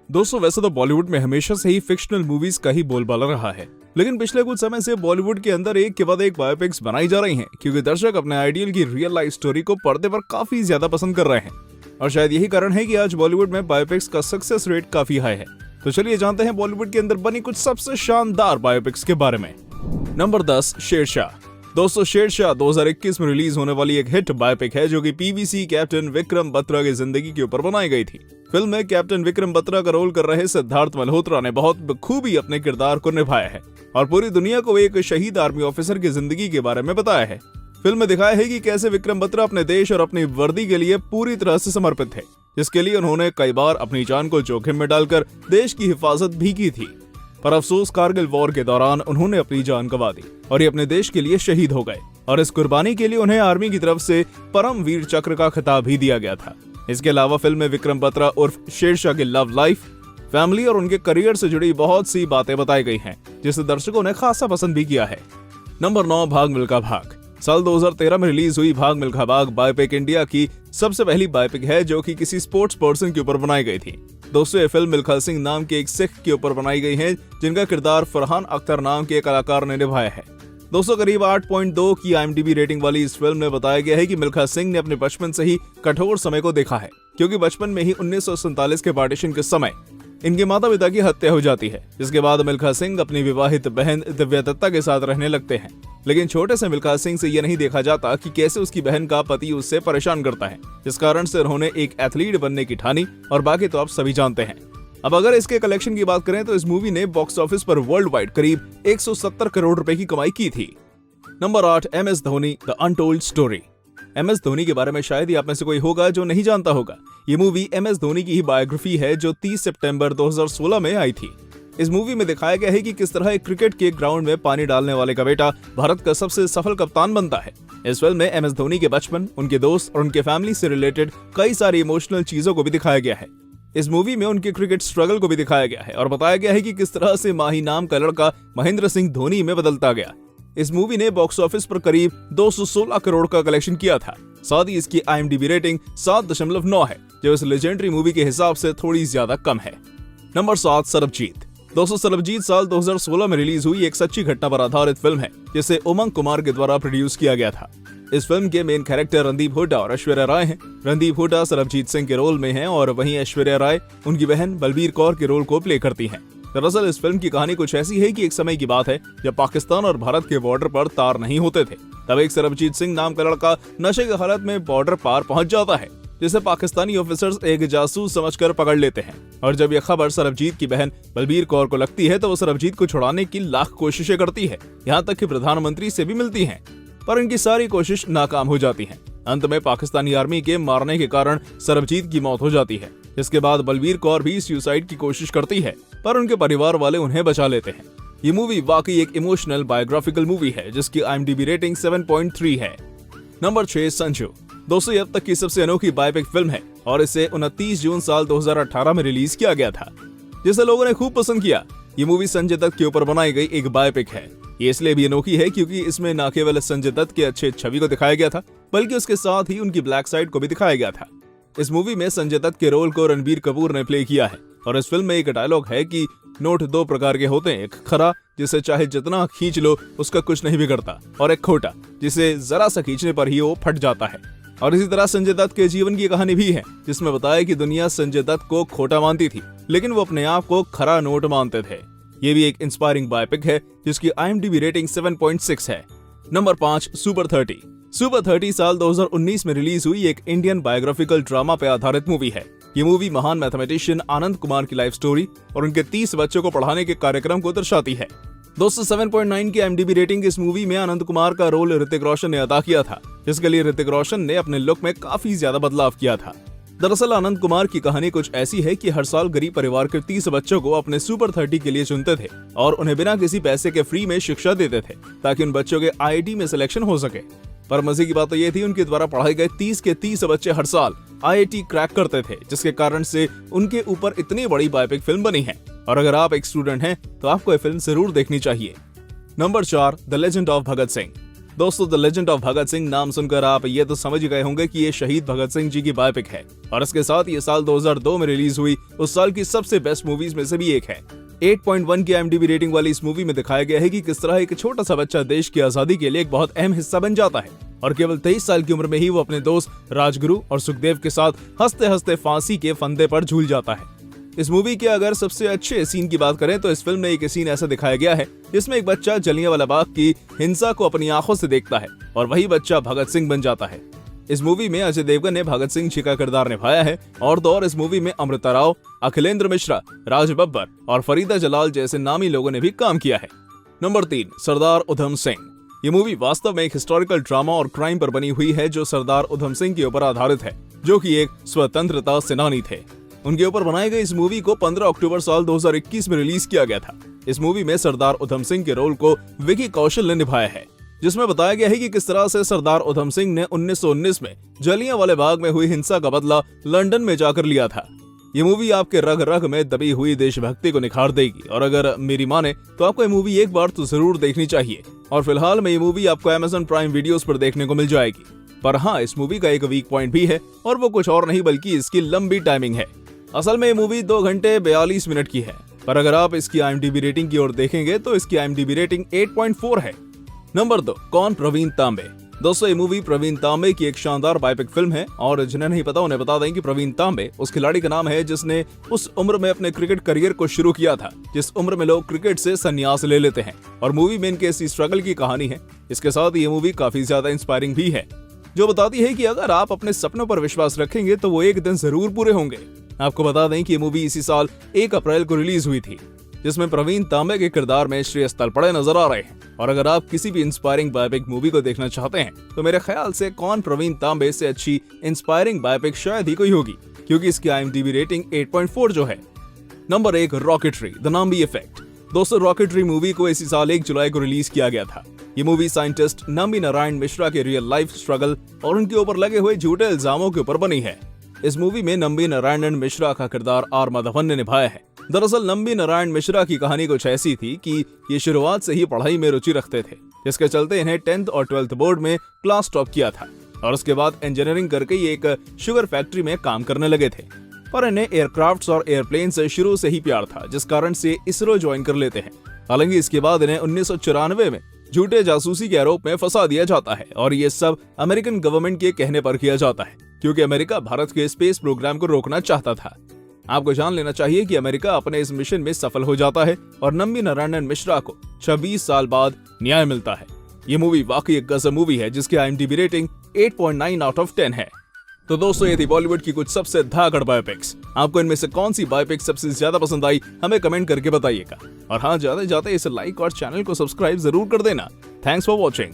दोस्तों वैसे तो बॉलीवुड में हमेशा से ही फिक्शनल मूवीज का ही बोलबाला रहा है, लेकिन पिछले कुछ समय से बॉलीवुड के अंदर एक के बाद एक बायोपिक्स बनाई जा रही हैं, क्योंकि दर्शक अपने आइडियल की रियल लाइफ स्टोरी को पर्दे पर काफी ज्यादा पसंद कर रहे हैं। और शायद यही कारण है कि आज बॉलीवुड में बायोपिक्स का सक्सेस रेट काफी हाई है। तो चलिए जानते हैं बॉलीवुड के अंदर बनी कुछ सबसे शानदार बायोपिक्स के बारे में। नंबर 10, शेरशाह। दोस्तों शेरशाह 2021 में रिलीज होने वाली एक हिट बायोपिक है जो कि पीवीसी कैप्टन विक्रम बत्रा की जिंदगी के ऊपर बनाई गई थी। फिल्म में कैप्टन विक्रम बत्रा का रोल कर रहे सिद्धार्थ मल्होत्रा ने बहुत बखूबी अपने किरदार को निभाया है और पूरी दुनिया को एक शहीद आर्मी ऑफिसर की जिंदगी के बारे में बताया है। फिल्म में दिखाया है कि कैसे विक्रम बत्रा अपने देश और अपनी वर्दी के लिए पूरी तरह से समर्पित थे, जिसके लिए उन्होंने कई बार अपनी जान को जोखिम में डालकर देश की हिफाजत भी की थी। पर अफसोस कारगिल वॉर के दौरान उन्होंने अपनी जान गंवा दी और ये अपने देश के लिए शहीद हो गए और इस कुर्बानी के लिए उन्हें आर्मी की तरफ से परम वीर चक्र का खिताब भी दिया गया था। इसके अलावा फिल्म में विक्रम बत्रा उर्फ शेरशाह की लव लाइफ, फैमिली और उनके करियर से जुड़ी बहुत सी बातें बताई गई हैं, जिसे दर्शकों ने खासा पसंद भी किया है। नंबर 9, भाग मिल्खा भाग। साल 2013 में रिलीज हुई भाग मिल्खा भाग बायोपिक इंडिया की सबसे पहली बायोपिक है जो कि किसी स्पोर्ट्स पर्सन के ऊपर बनाई गई थी। दोस्तों ये फिल्म मिल्खा सिंह नाम के एक सिख के ऊपर बनाई गई है, जिनका किरदार फरहान अख्तर नाम के एक कलाकार ने निभाया है। दोस्तों करीब 8.2 की IMDb रेटिंग वाली इस फिल्म में बताया गया है कि मिल्खा सिंह ने अपने बचपन से ही कठोर समय को देखा है, क्योंकि बचपन में ही 1947 के पार्टीशन के समय इनके माता पिता की हत्या हो जाती है, जिसके बाद मिल्खा सिंह अपनी विवाहित बहन दिव्या दत्ता के साथ रहने लगते हैं। लेकिन छोटे से मिल्खा सिंह से यह नहीं देखा जाता कि कैसे उसकी बहन का पति उससे परेशान करता है, जिस कारण से उन्होंने एक एथलीट बनने की ठानी और बाकी तो आप सभी जानते हैं। अब अगर इसके कलेक्शन की बात करें तो इस मूवी ने बॉक्स ऑफिस पर वर्ल्ड वाइड करीब 170 करोड़ रुपए की कमाई की थी। Number 8, MS Dhoni the untold story. MS Dhoni के बारे में शायद ही आप में से कोई होगा जो नहीं जानता होगा। ये मूवी MS धोनी की ही बायोग्राफी है जो 30 सितंबर 2016 में आई थी। इस मूवी में दिखाया गया है कि किस तरह एक क्रिकेट के ग्राउंड में पानी डालने वाले का बेटा भारत का सबसे सफल कप्तान बनता है। इस फिल्म में MS धोनी के बचपन, उनके दोस्त और उनके फैमिली से रिलेटेड कई सारी इमोशनल चीजों को भी दिखाया गया है। इस मूवी में उनके क्रिकेट स्ट्रगल को भी दिखाया गया है और बताया गया है कि किस तरह से माही नाम का लड़का महेंद्र सिंह धोनी में बदलता गया। इस मूवी ने बॉक्स ऑफिस पर करीब 216 करोड़ का कलेक्शन किया था। साथ ही इसकी IMDb रेटिंग 7.9 है, जो इस लेजेंडरी मूवी के हिसाब से थोड़ी ज्यादा कम है। नंबर 7, सरबजीत। दोस्तों सरबजीत साल 2016 में रिलीज हुई एक सच्ची घटना पर आधारित फिल्म है, जिसे उमंग कुमार के द्वारा प्रोड्यूस किया गया था। इस फिल्म के मेन कैरेक्टर रणदीप हुड्डा और ऐश्वर्या राय हैं। रणदीप हुड्डा सरबजीत सिंह के रोल में हैं और वहीं ऐश्वर्या राय उनकी बहन बलबीर कौर के रोल को प्ले करती हैं। दरअसल इस फिल्म की कहानी कुछ ऐसी है कि एक समय की बात है जब पाकिस्तान और भारत के बॉर्डर पर तार नहीं होते थे। तब एक सरबजीत सिंह नाम का लड़का नशे की हालत में बॉर्डर पार पहुंच जाता है, जिसे पाकिस्तानी ऑफिसर्स एक जासूस समझकर पकड़ लेते हैं। और जब यह खबर सरबजीत की बहन बलबीर कौर को लगती है तो वो सरबजीत को छुड़ाने की लाख कोशिशें करती है, यहाँ तक कि प्रधानमंत्री से भी मिलती है, पर इनकी सारी कोशिश नाकाम हो जाती है। अंत में पाकिस्तानी आर्मी के मारने के कारण सरबजीत की मौत हो जाती है। इसके बाद बलबीर कौर भी सुसाइड की कोशिश करती है, पर उनके परिवार वाले उन्हें बचा लेते हैं। ये मूवी वाकई एक इमोशनल बायोग्राफिकल मूवी है, जिसकी IMDb रेटिंग 7.3 है। नंबर 6, संजू। दोस्तों ये अब तक की सबसे अनोखी बायोपिक फिल्म है और इसे 29 जून साल 2018 में रिलीज किया गया था, जिसे लोगों ने खूब पसंद किया। ये मूवी संजय दत्त के ऊपर बनाई गई एक बायोपिक है। ये इसलिए भी अनोखी है क्योंकि इसमें न केवल संजय दत्त के अच्छे छवि को दिखाया गया था, बल्कि उसके साथ ही उनकी ब्लैक साइड को भी दिखाया गया था। इस मूवी में संजय दत्त के रोल को रणबीर कपूर ने प्ले किया है और इस फिल्म में एक डायलॉग है कि नोट 2 प्रकार के होते हैं, एक खरा जिसे चाहे जितना खींच लो उसका कुछ नहीं बिगड़ता, और एक खोटा जिसे जरा सा खींचने पर ही वो फट जाता है। और इसी तरह संजय दत्त के जीवन की कहानी भी है, जिसमें बताया कि दुनिया संजय दत्त को खोटा मानती थी, लेकिन वो अपने आप को खरा नोट मानते थे। ये भी एक इंस्पायरिंग बायोपिक है जिसकी IMDb रेटिंग 7.6 है। Number 5, super 30। सुपर 30 साल 2019 में रिलीज हुई एक इंडियन बायोग्राफिकल ड्रामा पे आधारित मूवी है। ये मूवी महान मैथमेटिशियन आनंद कुमार की लाइफ स्टोरी और उनके 30 बच्चों को पढ़ाने के कार्यक्रम को दर्शाती है। दोस्तों 7.9 की IMDb रेटिंग इस मूवी में आनंद कुमार का रोल ऋतिक रोशन ने अदा किया था, जिसके लिए ऋतिक रोशन ने अपने लुक में काफी ज्यादा बदलाव किया था। दरअसल आनंद कुमार की कहानी कुछ ऐसी है कि हर साल गरीब परिवार के 30 बच्चों को अपने सुपर 30 के लिए चुनते थे और उन्हें बिना किसी पैसे के फ्री में शिक्षा देते थे, ताकि उन बच्चों के IIT में सिलेक्शन हो सके। पर मजे की बात तो ये थी, उनके द्वारा पढ़ाए गए 30 के 30 बच्चे हर साल IIT क्रैक करते थे, जिसके कारण से उनके ऊपर इतनी बड़ी बायोपिक फिल्म बनी है। और अगर आप एक स्टूडेंट हैं तो आपको ये फिल्म जरूर देखनी चाहिए। Number 4, the legend of Bhagat Singh. दोस्तों, the legend of Bhagat Singh नाम सुनकर आप ये तो समझ गए होंगे कि ये शहीद भगत सिंह जी की बायोपिक है और इसके साथ ये साल 2002 में रिलीज हुई उस साल की सबसे बेस्ट मूवीज में से भी एक है। 8.1 की IMDb रेटिंग वाली इस मूवी में दिखाया गया है कि किस तरह एक छोटा सा बच्चा देश की आजादी के लिए एक बहुत अहम हिस्सा बन जाता है और केवल 23 साल की उम्र में ही वो अपने दोस्त राजगुरु और सुखदेव के साथ हंसते हंसते फांसी के फंदे पर झूल जाता है। इस मूवी के अगर सबसे अच्छे सीन की बात करें तो इस फिल्म में एक सीन ऐसा दिखाया गया है जिसमें एक बच्चा जलियांवाला बाग की हिंसा को अपनी आंखों से देखता है और वही बच्चा भगत सिंह बन जाता है। इस मूवी में अजय देवगन ने भगत सिंह जी का किरदार निभाया है और तो और इस मूवी में अमृता राव, अखिलेंद्र मिश्रा, राज बब्बर और फरीदा जलाल जैसे नामी लोगों ने भी काम किया है। नंबर 3, सरदार उधम सिंह। ये मूवी वास्तव में एक हिस्टोरिकल ड्रामा और क्राइम पर बनी हुई है जो सरदार उधम सिंह के ऊपर आधारित है, जो कि एक स्वतंत्रता सेनानी थे। उनके ऊपर बनाई गई इस मूवी को 15 अक्टूबर साल 2021 में रिलीज किया गया था। इस मूवी में सरदार उधम सिंह के रोल को विकी कौशल ने निभाया है, जिसमें बताया गया है कि किस तरह से सरदार उधम सिंह ने 1919 में जलियांवाले बाग में हुई हिंसा का बदला लंदन में जाकर लिया था। ये मूवी आपके रग रग में दबी हुई देशभक्ति को निखार देगी और अगर मेरी माने तो आपको ये मूवी एक बार तो जरूर देखनी चाहिए। और फिलहाल में ये मूवी आपको Amazon प्राइम वीडियोस पर देखने को मिल जाएगी। पर हाँ, इस मूवी का एक वीक पॉइंट भी है और वो कुछ और नहीं बल्कि इसकी लंबी टाइमिंग है। असल में ये मूवी 2 घंटे 42 मिनट की है, पर अगर आप इसकी IMDb रेटिंग की ओर देखेंगे तो इसकी IMDb रेटिंग 8.4 है। नंबर 2, कौन प्रवीण तांबे। दोस्तों, ये मूवी प्रवीण तांबे की एक शानदार बायोपिक फिल्म है और जिन्हें नहीं पता उन्हें बता दें कि प्रवीण तांबे उस खिलाड़ी का नाम है जिसने उस उम्र में अपने क्रिकेट करियर को शुरू किया था जिस उम्र में लोग क्रिकेट से संन्यास ले लेते हैं और मूवी में इनके इसी स्ट्रगल की कहानी है। इसके साथ ये मूवी काफी ज्यादा इंस्पायरिंग भी है, जो बताती है कि अगर आप अपने सपनों पर विश्वास रखेंगे तो वो एक दिन जरूर पूरे होंगे। आपको बता दें कि ये मूवी इसी साल 1 अप्रैल को रिलीज हुई थी, जिसमें प्रवीण तांबे के किरदार में श्रेयस तलपड़े नजर आ रहे हैं। और अगर आप किसी भी इंस्पायरिंग बायोपिक मूवी को देखना चाहते हैं तो मेरे ख्याल से कौन प्रवीण तांबे से अच्छी इंस्पायरिंग बायोपिक शायद ही कोई होगी, क्योंकि इसकी IMDb रेटिंग 8.4 जो है। Number 1, rocketry the Nambi effect. दोस्तों, रॉकेटरी मूवी को इसी साल 1 जुलाई को रिलीज किया गया था। ये मूवी साइंटिस्ट नाम्बी नारायण मिश्रा के रियल लाइफ स्ट्रगल और उनके ऊपर लगे हुए झूठे इल्जामों के ऊपर बनी है। इस मूवी में नम्बी नारायण मिश्रा का किरदार R माधवन ने निभाया है। दरअसल नम्बी नारायण मिश्रा की कहानी कुछ ऐसी थी कि ये शुरुआत से ही पढ़ाई में रुचि रखते थे, जिसके चलते इन्हें 10th और 12th बोर्ड में क्लास टॉप किया था और उसके बाद इंजीनियरिंग करके ये एक शुगर फैक्ट्री में काम करने लगे थे। पर इन्हें एयरक्राफ्ट्स और एयरप्लेन से शुरू से ही प्यार था, जिस कारण से इसरो ज्वाइन कर लेते हैं। हालांकि इसके बाद इन्हें 1994 में झूठे जासूसी के आरोप में फंसा दिया जाता है और ये सब अमेरिकन गवर्नमेंट के कहने पर किया जाता है, क्योंकि अमेरिका भारत के स्पेस प्रोग्राम को रोकना चाहता था। आपको जान लेना चाहिए कि अमेरिका अपने इस मिशन में सफल हो जाता है और नम्बी नारायण मिश्रा को 26 साल बाद न्याय मिलता है। ये मूवी वाकई एक गजब मूवी है जिसकी IMDb रेटिंग 8.9 आउट ऑफ 10 है। तो दोस्तों, ये थी बॉलीवुड की कुछ सबसे धाकड़ बायोपिक्स। आपको इनमें से कौन सी बायोपिक सबसे ज्यादा पसंद आई हमें कमेंट करके बताइएगा। और हाँ, जाते जाते इसे लाइक और चैनल को सब्सक्राइब जरूर कर देना। Thanks for watching.